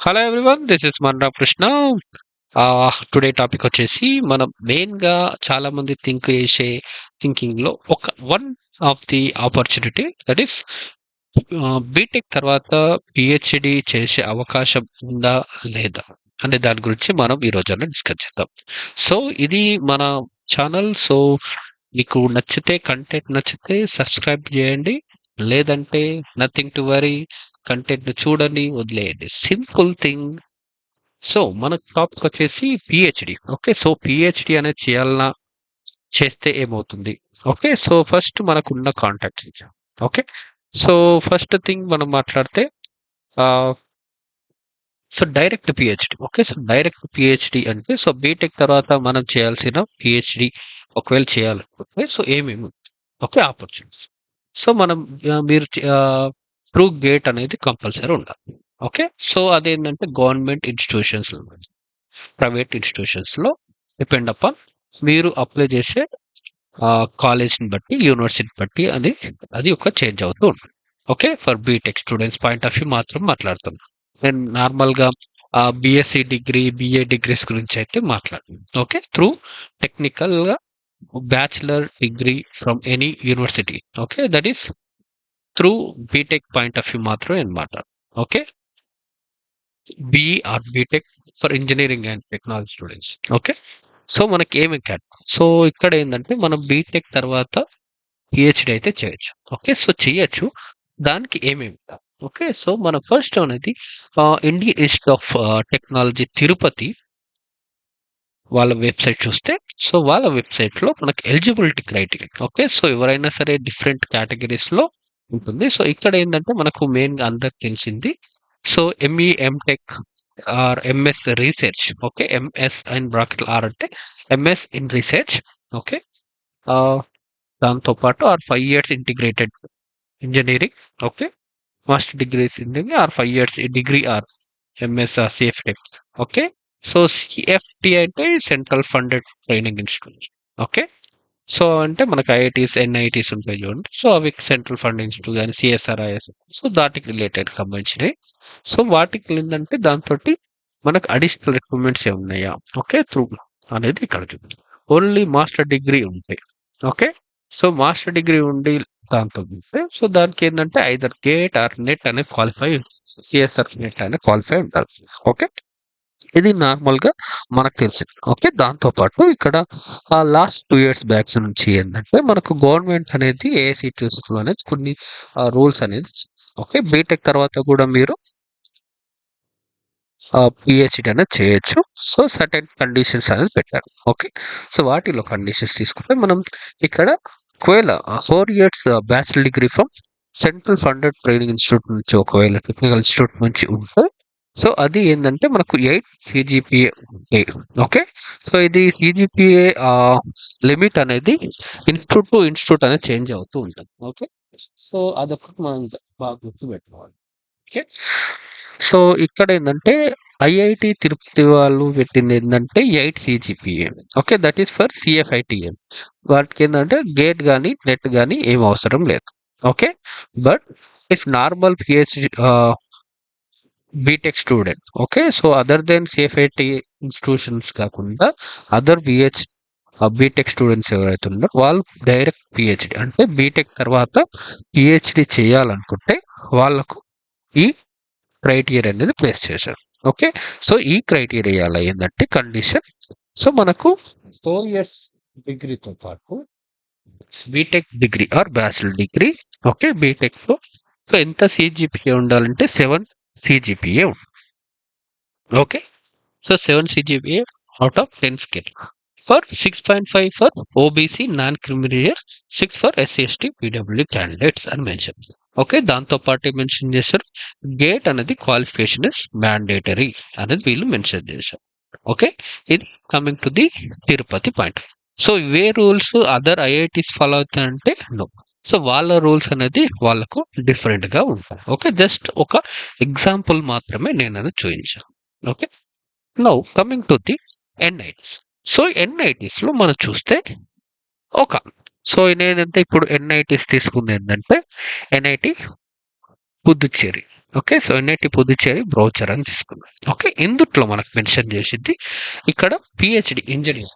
Hello everyone, this is Manra Krishna. Today topic వచ్చేసి మనం మెయిన్‌గా చాలా మంది థింకింగ్‌లో one of the opportunity that is BTech తర్వాత పీహెచ్‌డీ చేసే అవకాశం ఉందా? లేదా? అనే దాని గురించి మనం ఈ రోజున డిస్కస్ చేద్దాం. సో, ఇది మన ఛానల్. సో, మీకు కంటెంట్ నచ్చితే సబ్స్క్రైబ్ చేయండి. లేదంటే నథింగ్ టు వరీ, కంటెంట్‌ని చూడండి, వదిలేయండి. Simple thing. సో, మన టాపిక్ వచ్చేసి పీహెచ్‌డీ. ఓకే. సో, పీహెచ్‌డీ అనేది చేస్తే ఏమవుతుంది? ఓకే. సో, ఫస్ట్ మనకున్న contacts. Okay. So, first thing మనం మాట్లాడితే ఆహ్, so, direct PhD. Okay. So, direct PhD అంటే బీటెక్ తర్వాత మనం చేయాల్సిన పీహెచ్‌డీ ఒకవేళ చేయాలనుకుంటే ఏమేమి ఓకే. ఆపర్చునిటీస్. సో, మనం మీరు త్రూ గేట్ అనేది కంపల్సరీ ఉండాలి. ఓకే. సో, అదేంటంటే గవర్నమెంట్ ఇన్‌స్టిట్యూషన్స్‌లో, ప్రైవేట్ ఇన్‌స్టిట్యూషన్స్‌లో డిపెండ్ అపాన్ మీరు అప్లై చేసే కాలేజ్‌ని బట్టి, యూనివర్సిటీని బట్టి అది ఒక చేంజ్ అవుతూ ఉంటుంది. Okay. For BTech students point of view మాత్రం మాట్లాడుతున్నా. నేను నార్మల్‌గా బీఎస్సీ డిగ్రీ, బీఏ డిగ్రీస్ గురించి అయితే మాట్లాడను. ఓకే. త్రూ టెక్నికల్‌గా bachelor degree from any university. Okay. That is through BTech point of view మాత్రమే నేను మాట్లాడను. Okay. BE or BTech for engineering and technology students. Okay. So, మనకి ఏమి సో, ఇక్కడ ఏందంటే మనం బీటెక్ తర్వాత పీహెచ్‌డీ అయితే చేయొచ్చు. ఓకే. సో, చేయొచ్చు. దానికి ఏమేమి ఓకే. సో, మన ఫస్ట్ అనేది Indian institute of technology Tirupati వాళ్ళ వెబ్‌సైట్ చూస్తే, సో, వాళ్ళ వెబ్‌సైట్‌లో మనకి ఎలిజిబిలిటీ క్రైటీరియా. ఓకే. సో, ఎవరైనా సరే డిఫరెంట్ కేటగరీస్‌లో ఉంటుంది. సో, ఇక్కడ ఏందంటే మనకు మెయిన్‌గా అందరికి తెలిసింది. So, ME, MTech or MS research. Okay. MS in బ్రాకెట్‌లో ఆర్ అంటే MS in research. Okay. Ah, దాంతో పాటు 5 years integrated engineering. Okay. Master degrees in or 5 years degree or MS CFT. Okay. So, CFT అంటే central funded training institute. Okay. So, అంటే మనకు IITs, NITs ఉంటాయి చూడండి. So, అవి central fund institute గాని, సిఎస్ఆర్ఐఎస్, so, దాటికి రిలేటెడ్ సంబంధించినయి. సో, వాటికి ఏందంటే దాంతోటి మనకు అడిషనల్ రిక్రూట్‌మెంట్స్ ఏమున్నాయా? ఓకే. త్రూ అనేది ఇక్కడ చూపిస్తుంది. ఓన్లీ మాస్టర్ డిగ్రీ ఉంటే. ఓకే. సో, మాస్టర్ డిగ్రీ ఉండి దాంతో ఉంటే దానికేందంటే ఐదర్ గేట్ ఆర్ నెట్ అనేది క్వాలిఫై, సిఎస్ఆర్ నెట్ అనేది క్వాలిఫై ఉండాలి. ఓకే. ఇది నార్మల్‌గా మనకు తెలిసింది. ఓకే. దాంతో పాటు ఇక్కడ లాస్ట్ 2 ఇయర్స్ బ్యాక్స్ నుంచి ఏందంటే మనకు గవర్నమెంట్ అనేది ఏఐసీటీఎస్‌లో అనేది కొన్ని రూల్స్ అనేది ఓకే. బీటెక్ తర్వాత కూడా మీరు పీహెచ్‌డీ అనేది చేయొచ్చు. సో, సర్టెన్ కండిషన్స్ అనేది పెట్టారు. ఓకే. సో, వాటిలో కండిషన్స్ తీసుకుంటే మనం ఇక్కడ ఒకవేళ 4 years bachelor degree from central funded training institute నుంచి ఒకవేళ టెక్నికల్ ఇన్‌స్టిట్యూట్ నుంచి ఉంటే, సో, అది ఏందంటే మనకు 8 సీజీపీఏ ఉంటే. ఓకే. సో, ఇది సీజీపీఏ లిమిట్ అనేది ఇన్‌స్టిట్యూట్ టు ఇన్‌స్టిట్యూట్ అనేది చేంజ్ అవుతూ ఉంటుంది. ఓకే. సో, అదొక్కటి మనం బాగా గుర్తుపెట్టుకోవాలి. ఓకే. సో, ఇక్కడేందంటే ఐఐటీ తిరుపతి వాళ్ళు పెట్టిందేందంటే 8 CGPA. Okay. That is for CFITM. వాటికేందంటే గేట్ గాని, నెట్ గాని ఏమి అవసరం లేదు. Okay. But if normal B Tech student. Okay. So, other then CFIT institutions కాకుండా అదర్ బీటెక్ స్టూడెంట్స్ ఎవరైతే ఉన్నారో వాళ్ళు డైరెక్ట్ పీహెచ్‌డీ అంటే బీటెక్ తర్వాత పీహెచ్‌డీ చేయాలనుకుంటే వాళ్ళకు ఈ క్రైటీరియా అనేది ప్లేస్ చేశారు. ఓకే. సో, ఈ క్రైటీరియాలో ఏందంటే కండిషన్. సో, మనకు 4 ఇయర్స్ డిగ్రీతో పాటు BTech degree or bachelor degree. Okay. బీటెక్‌లో సో, ఎంత సీజీపీఏ ఉండాలంటే 7 CGPA okay. So, 7 CGPA out of 10 scale. For 6.5 for OBC non creamy layer, 6 for SC, ST, పీడబ్ల్యూడీ క్యాండిడేట్స్ అని మెన్షన్. ఓకే. దాంతో పాటు మెన్షన్ చేశారు. గేట్ అనేది క్వాలిఫికేషన్ ఇస్ మ్యాండేటరీ అనేది వీళ్ళు మెన్షన్ చేశారు. ఓకే. ఇది coming to the Tirupati point. So, ఇవే రూల్స్ అదర్ ఐఐటీస్ ఫాలో అవుతాయంటే నో. సో, వాళ్ళ రూల్స్ అనేది వాళ్ళకు డిఫరెంట్‌గా ఉంటాయి. ఓకే. జస్ట్ ఒక ఎగ్జాంపుల్ మాత్రమే నేనది చూయించాను. Okay. Now coming to the NITs. So, ఎన్ఐటీస్‌లో మనం చూస్తే ఒక నేనేంటంటే ఇప్పుడు ఎన్ఐటీస్ తీసుకుందేంటంటే NIT Puducherry. Okay. So, NIT Puducherry brochure అని తీసుకున్నాం. ఓకే. ఇందుట్లో మనకు మెన్షన్ చేసింది ఇక్కడ పీహెచ్‌డీ ఇంజినీర్.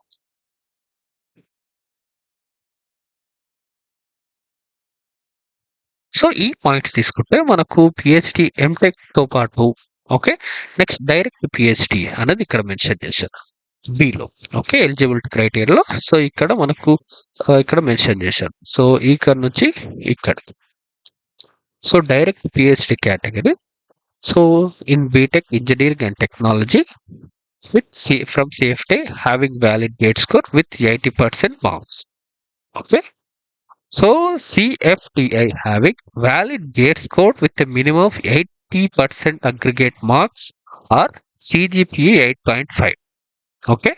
సో, ఈ పాయింట్స్ తీసుకుంటే మనకు పీహెచ్‌డీ, ఎంటెక్‌తో పాటు ఓకే. నెక్స్ట్ డైరెక్ట్ పీహెచ్‌డీ అనేది ఇక్కడ మెన్షన్ చేశారు. Below okay. ఎలిజిబిలిటీ క్రైటీరియాలో సో, ఇక్కడ మనకు ఇక్కడ మెన్షన్ చేశారు. సో, ఇక్కడ నుంచి ఇక్కడికి. So, direct PhD category. So, in BTech engineering and technology with from CFT having valid gate score with 80% marks. Okay. So CFTI having valid gate score with a minimum of 80% aggregate marks or CGPA 8.5. Okay.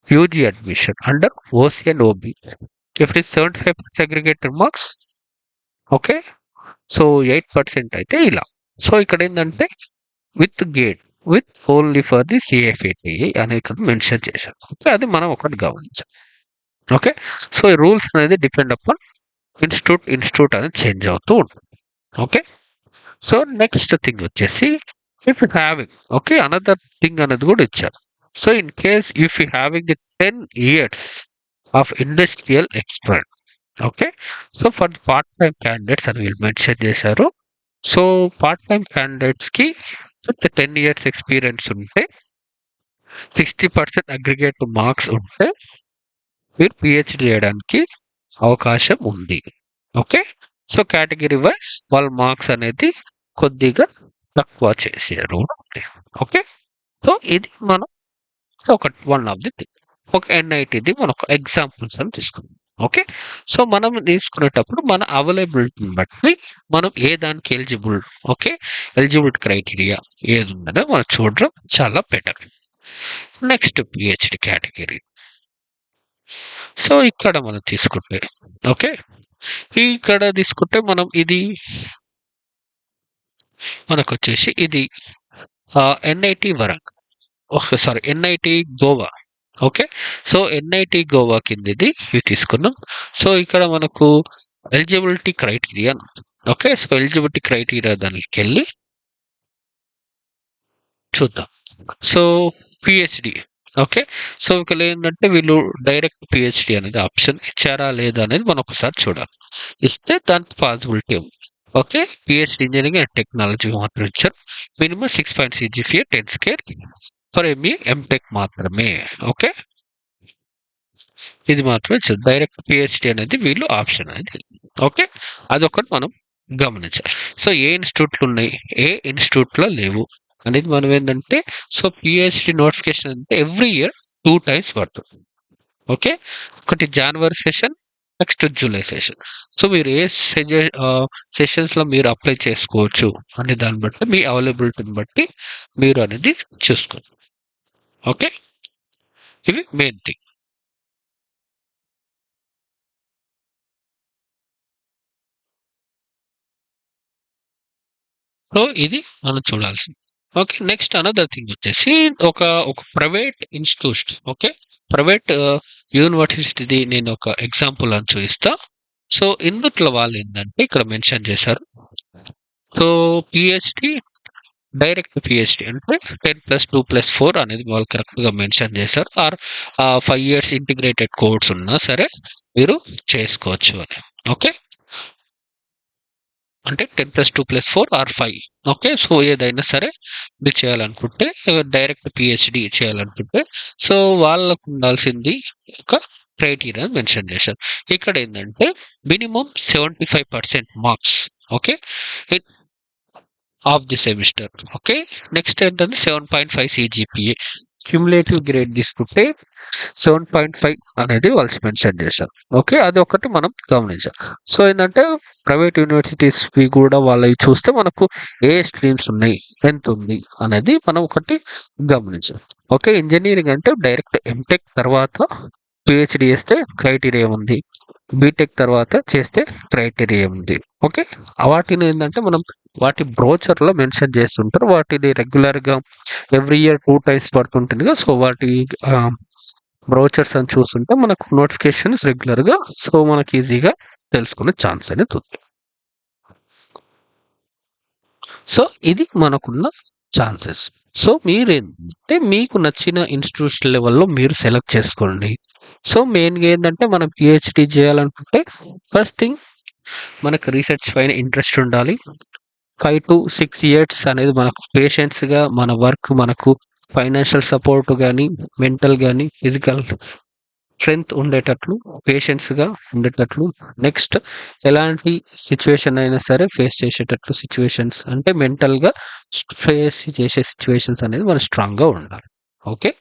UG admission under OC and OB. If it is 75% aggregated marks, okay. So 8% అయితే ఇలా. So ఇక్కడ ఏంటంటే with GATE with only for the CFATI అనేది ఇక్కడ mention చేశారు. Okay. అది మనం ఒకటి గమనించాలి. ఓకే. సో ఈ రూల్స్ అనేది డిపెండ్ అపాన్ ఇన్స్టిట్యూట్ అనేది చేంజ్ అవుతూ ఉంటుంది. ఓకే. సో నెక్స్ట్ థింగ్ వచ్చేసి if you having okay another thing అనేది కూడా ఇచ్చారు. So in case if you having the 10 years of industrial experience okay. So for part time candidates అని వీళ్ళు mention చేశారు. సో పార్ట్ టైం క్యాండిడేట్స్కి with 10 years experience ఉంటే 60% aggregate marks ఉంటే మీరు పిహెచ్డి చేయడానికి అవకాశం ఉంది. ఓకే. సో కేటగిరీ వైజ్ వాళ్ళ మార్క్స్ అనేది కొద్దిగా తక్కువ చేసారు. ఓకే. సో ఇది మనం ఒక వన్ ఆఫ్ ది థింగ్. ఒక ఎన్ఐటిది మనం ఒక ఎగ్జాంపుల్స్ అని తీసుకుందాం. ఓకే. సో మనం తీసుకునేటప్పుడు మన అవైలబిలిటీని బట్టి మనం ఏ దానికి ఎలిజిబుల్ ఓకే ఎలిజిబిలిటీ క్రైటీరియా ఏది ఉన్నదో మనం చూడడం చాలా better. Next PhD category. So ఇక్కడ మనం తీసుకుంటే ఓకే. ఇక్కడ తీసుకుంటే మనం ఇది మనకొచ్చేసి ఇది NIT Warangal. Okay. Sorry NIT Goa. Okay. So NIT Goa కిందది ఇవి తీసుకున్నాం. సో ఇక్కడ మనకు eligibility criteria okay. So eligibility criteria దానికెళ్ళి చూద్దాం. So PhD okay. సో ఇక్కడ ఏంటంటే వీళ్ళు డైరెక్ట్ పిహెచ్డి అనేది ఆప్షన్ ఇచ్చారా లేదా అనేది మనం ఒకసారి చూడాలి. ఇస్తే దానికి పాసిబిలిటీ ఉంది. Okay. PhD engineering and technology మాత్రం ఇచ్చారు. Minimum 6 CGPA 10 scale for ME MTech మాత్రమే. ఓకే. ఇది మాత్రమే ఇచ్చారు. డైరెక్ట్ పిహెచ్డి అనేది వీళ్ళు ఆప్షన్ అనేది. ఓకే. అదొకటి మనం గమనించాలి. సో ఏ ఇన్స్టిట్యూట్లు ఉన్నాయి, ఏ ఇన్స్టిట్యూట్లో లేవు అనేది మనం ఏంటంటే సో పిహెచ్డి నోటిఫికేషన్ అంటే ఎవ్రీ ఇయర్ 2 times పడుతుంది. ఓకే. ఒకటి జనవరి session, next July session. So మీరు ఏ సెషన్స్లో మీరు అప్లై చేసుకోవచ్చు అనే దాన్ని బట్టి మీ అవైలబిలిటీని బట్టి మీరు అనేది చూసుకోండి. ఓకే. ఇవి మెయిన్ థింగ్. సో ఇది మనం చూడాల్సింది. ఓకే. నెక్స్ట్ అనదర్ థింగ్ వచ్చేసి ఒక ఒక ప్రైవేట్ ఇన్‌స్టిట్యూట్ ఓకే. ప్రైవేట్ యూనివర్సిటీది నేను ఒక ఎగ్జాంపుల్ అని చూయిస్తా. సో ఇందుట్లో వాళ్ళేందంటే ఇక్కడ మెన్షన్ చేశారు. సో పీహెచ్‌డీ డైరెక్ట్ పీహెచ్‌డీ అంటే 10+2+4 అనేది వాళ్ళు కరెక్ట్‌గా మెన్షన్ చేశారు. ఆర్ 5 years ఇంటిగ్రేటెడ్ కోర్స్ ఉన్నా సరే మీరు చేసుకోవచ్చు అని. ఓకే. అంటే 10+2+4 ఆర్ 5 ఓకే. సో ఏదైనా సరే మీరు చేయాలనుకుంటే డైరెక్ట్ పీహెచ్‌డీ చేయాలనుకుంటే సో వాళ్ళకు ఉండాల్సింది ఒక క్రైటీరియా మెన్షన్ చేశారు. ఇక్కడ ఏందంటే minimum 75% marks okay. Of the semester okay. Next ఏంటంటే 7.5 CGPA క్యుములేటివ్ గ్రేడ్ తీసుకుంటే 7.5 అనేది వాళ్ళు మెన్షన్ చేశారు. ఓకే. అది ఒకటి మనం గమనించాలి. సో ఏంటంటే ప్రైవేట్ యూనివర్సిటీస్‌వి కూడా వాళ్ళవి చూస్తే మనకు ఏ స్ట్రీమ్స్ ఉన్నాయి, ఎంత ఉంది అనేది మనం ఒకటి గమనించాలి. ఓకే. ఇంజినీరింగ్ అంటే డైరెక్ట్ ఎంటెక్ తర్వాత పీహెచ్‌డీ చేస్తే క్రైటీరియా ఉంది. బీటెక్ తర్వాత చేస్తే క్రైటీరియా ఉంది. ఓకే. వాటిని ఏందంటే మనం వాటి బ్రోచర్‌లో మెన్షన్ చేస్తుంటారు. వాటిని రెగ్యులర్‌గా ఎవ్రీ ఇయర్ 2 times పడుతుంటుంది కదా! సో వాటి ఆహ్, బ్రోచర్స్ అని చూస్తుంటే మనకు నోటిఫికేషన్స్ రెగ్యులర్‌గా సో మనకి ఈజీగా తెలుసుకునే ఛాన్స్ అనేది ఉంది. సో ఇది మనకున్న ఛాన్సెస్. సో మీరేంటంటే మీకు నచ్చిన ఇన్‌స్టిట్యూషన్ లెవెల్‌లో మీరు సెలెక్ట్ చేసుకోండి. సో మెయిన్‌గా ఏందంటే మనం పీహెచ్‌డీ చేయాలనుకుంటే ఫస్ట్ థింగ్ మనకు రీసెర్చ్ పైన ఇంట్రెస్ట్ ఉండాలి. 5-6 ఇయర్స్ అనేది మనకు పేషెన్స్‌గా మన వర్క్ మనకు ఫైనాన్షియల్ సపోర్ట్ గాని, మెంటల్ గాని, ఫిజికల్ స్ట్రెంగ్త్ ఉండేటట్లు, పేషెన్స్‌గా ఉండేటట్లు, నెక్స్ట్ ఎలాంటి సిట్యుయేషన్ అయినా సరే ఫేస్ చేసేటట్లు సిట్యుయేషన్స్ అంటే మెంటల్‌గా ఫేస్ చేసే సిట్యుయేషన్స్ అనేది మనం స్ట్రాంగ్‌గా ఉండాలి. ఓకే.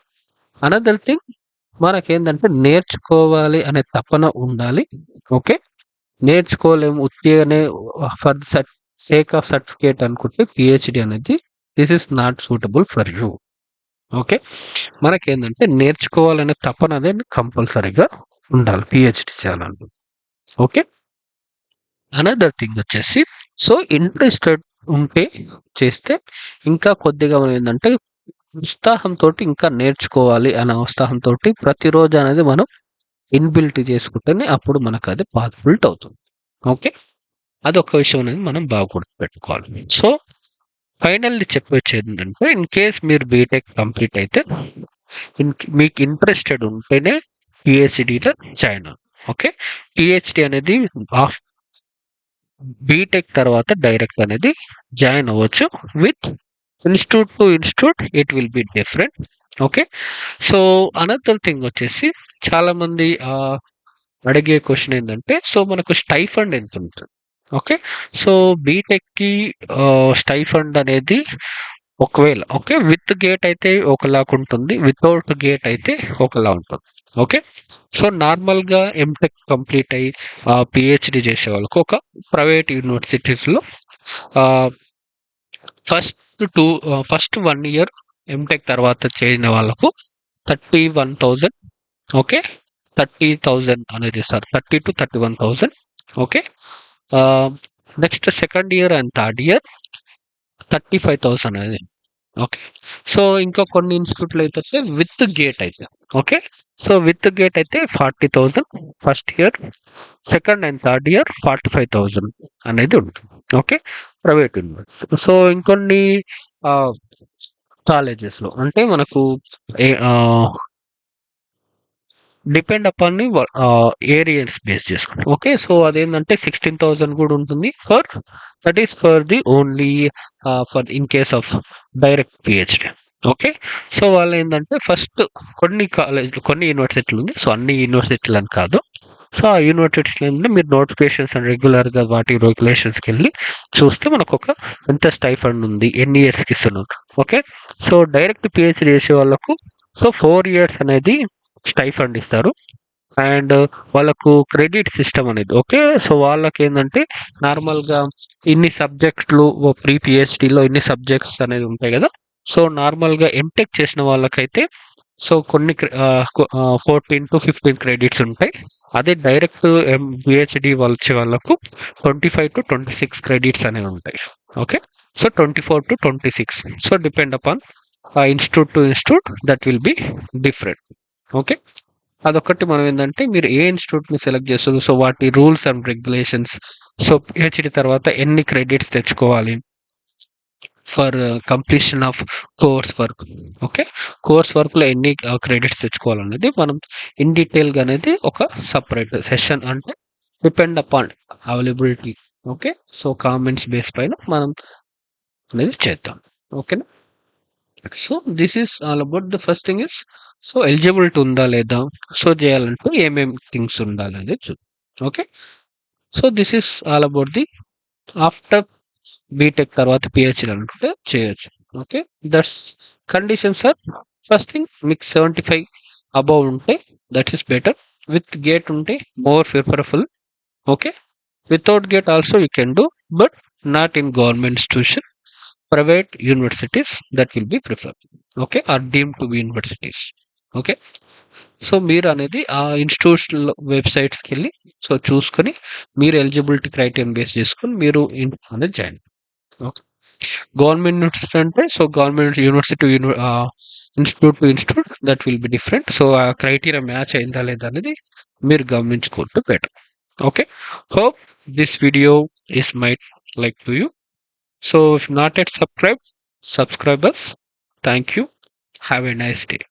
అనదర్ థింగ్ మనకేందంటే నేర్చుకోవాలి అనే తపన ఉండాలి. ఓకే. నేర్చుకోలేము ఉత్తిగనే ఫర్ సేక్ ఆఫ్ సర్టిఫికేట్ అనుకుంటే పీహెచ్‌డీ అనేది this is not suitable for you. Okay. మనకేందంటే నేర్చుకోవాలనే తపన అనేది కంపల్సరీగా ఉండాలి పీహెచ్‌డీ చేయాలంటే. ఓకే. అనదర్ థింగ్ వచ్చేసి సో ఇంట్రెస్టెడ్ ఉంటే చేస్తే ఇంకా కొద్దిగా మనం ఏందంటే ఉత్సాహంతోటి ఇంకా నేర్చుకోవాలి అనే ఉత్సాహంతోటి ప్రతిరోజు అనేది మనం ఇన్‌బిల్ట్ చేసుకుంటేనే అప్పుడు మనకది పాసిబిలిటీ అవుతుంది. ఓకే. అదొక విషయం అనేది మనం బాగా గుర్తుపెట్టుకోవాలి. సో ఫైనల్లీ చెప్పొచ్చేదేంటంటే ఇన్ కేస్ మీరు బీటెక్ కంప్లీట్ అయితే మీకు ఇంట్రెస్టెడ్ ఉంటేనే పీహెచ్‌డీలో జాయిన్ అవ్వండి. ఓకే. పీహెచ్‌డీ అనేది ఆఫ్ బీటెక్ తర్వాత డైరెక్ట్ అనేది జాయిన్ అవ్వచ్చు. With institute to institute it will be different. Okay. So another thing వచ్చేసి చాలామంది అడిగే క్వెషన్ ఏందంటే సో మనకు స్టైఫండ్ ఎంతుంటది? ఓకే. సో బీటెక్‌కి స్టైఫండ్ అనేది ఒకవేళ ఓకే. విత్ గేట్ అయితే ఒకలాగుంటుంది. వితౌట్ గేట్ అయితే ఒకలా ఉంటుంది. ఓకే. సో నార్మల్‌గా ఎంటెక్ కంప్లీట్ అయ్యి పీహెచ్‌డీ చేసే వాళ్ళకి ఒక ప్రైవేట్ యూనివర్సిటీస్‌లో ఆహ్, ఫస్ట్ 1 ఇయర్ ఎంటెక్ తర్వాత చేరిన వాళ్ళకు 31,000 ఓకే. 30,000 అనేది ఇస్తారు. 30,000-31,000 ఓకే. ఆహ్, next second year and third year 35,000 అనేది. ఓకే. సో ఇంకా కొన్ని ఇన్‌స్టిట్యూట్‌లో అయితే విత్ గేట్ అయితే ఓకే. సో విత్ గేట్ అయితే 40,000 first year, second and third year 45,000 అనేది ఉంటుంది. ఓకే. Private university. సో ఇంకొన్ని ఆహ్, కాలేజెస్‌లో అంటే మనకు ఏ depend upon the areas base చేసుకొని. ఓకే. సో అదేంటంటే 16,000 కూడా ఉంటుంది. That is for the only for in case of direct PhD. Okay. So వాళ్ళేందంటే ఫస్ట్ కొన్ని యూనివర్సిటీలు ఉంది. సో అన్ని యూనివర్సిటీలు అని కాదు. సో ఆ యూనివర్సిటీస్‌లో ఏంటంటే మీరు నోటిఫికేషన్స్ అండ్ రెగ్యులర్‌గా వాటి రెగ్యులేషన్స్‌కెళ్ళి చూస్తే మనకొక ఎంత స్టైఫండ్ ఉంది, ఎన్ని ఇయర్స్‌కి ఇస్తున్నారు. ఓకే. సో డైరెక్ట్ పీహెచ్‌డీ చేసే వాళ్ళకు సో 4 ఇయర్స్ అనేది స్టైఫండ్ ఇస్తారు. అండ్ వాళ్ళకు క్రెడిట్ సిస్టమ్ అనేది ఓకే. సో వాళ్ళకేందంటే నార్మల్‌గా ఇన్ని సబ్జెక్ట్‌లు ప్రీ పీహెచ్‌డీలో ఇన్ని సబ్జెక్ట్స్ అనేది ఉంటాయి గదా! సో నార్మల్‌గా ఎంటెక్ చేసిన వాళ్ళకైతే సో 14-15 క్రెడిట్స్ ఉంటాయి. అదే డైరెక్ట్ పీహెచ్‌డీ వచ్చే వాళ్ళకు 25-26 క్రెడిట్స్ అనేవి ఉంటాయి. Okay. So 24-26 so depend upon institute to institute that will be different. Okay. అదొక్కటి మనం ఏందంటే మీరు ఏ ఇన్‌స్టిట్యూట్‌ని సెలెక్ట్ చేస్తుర్రు. సో వాటి rules and regulations. So PhD తర్వాత ఎన్ని క్రెడిట్స్ తెచ్చుకోవాలి for completion of course work. Okay. Course వర్క్‌లో ఎన్ని క్రెడిట్స్ తెచ్చుకోవాలనేది మనం ఇన్ డీటెయిల్‌గా అనేది ఒక సెపరేట్ సెషన్ అంటే depend upon availability. Okay. So comments base పైన మనం అనేది చేద్దాం. ఓకేనా? So this is all about the first thing is so eligibility ఉందా లేదా? సో చేయాలంటే ఏమేం థింగ్స్ ఉండాలనేది okay. So this is all about the after B Tech తర్వాత పీహెచ్‌డీ అనుకుంటే చేయొచ్చు. Okay. That's conditions are first thing మీకు 75 అబోవ్ ఉంటే that is better. With GATE ఉంటే more preferable. Okay. Without GATE also you can do but not in government institution. Private universities that will be preferred. Okay. Or deemed to B universities. Okay. So మీరు అనేది ఆ ఇన్‌స్టిట్యూషన్‌లో వెబ్‌సైట్స్‌కెళ్ళి so చూసుకొని మీరు eligibility క్రైటీరియాని base చేసుకొని మీరు అనేది join. Okay. Government university అంటే so government university institute to institute that will be different. So ఆ క్రైటీరియా మ్యాచ్ అయిందా లేదా అనేది మీరు గమనించుకుంటే better. Okay. Hope this video is might like to you. So if not yet subscribe, subscribe us. Thank you. Have a nice day.